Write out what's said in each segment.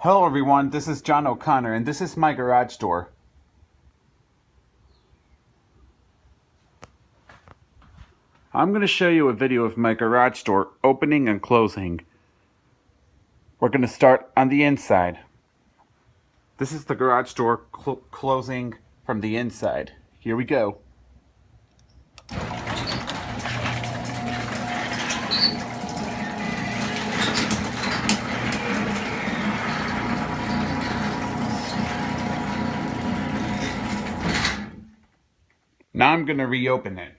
Hello everyone, this is John O'Connor and this is my garage door. I'm going to show you a video of my garage door opening and closing. We're going to start on the inside. This is the garage door closing from the inside. Here we go. Now I'm going to reopen it.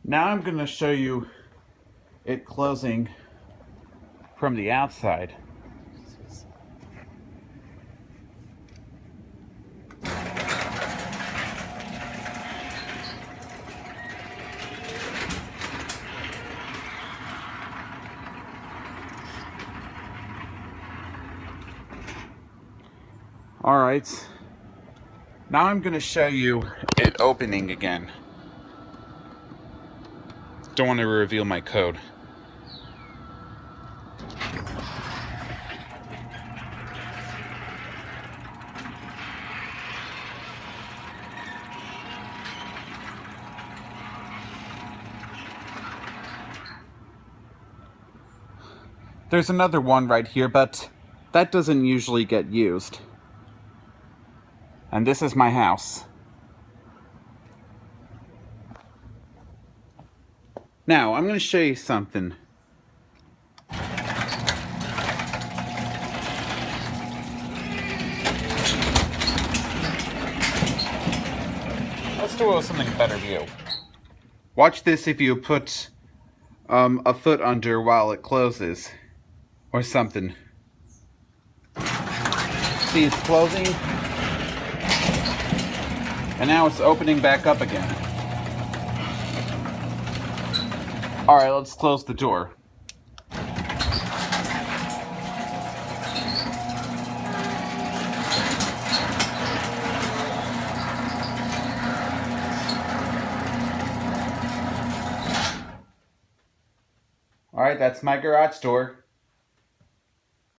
Now I'm going to show you it closing from the outside. Alright, now I'm going to show you it opening again. Don't want to reveal my code. There's another one right here, but that doesn't usually get used. And this is my house. Now, I'm going to show you something. Let's do something better view. Watch this if you put a foot under while it closes. Or something. See, it's closing. And now it's opening back up again. Alright, let's close the door. Alright, that's my garage door.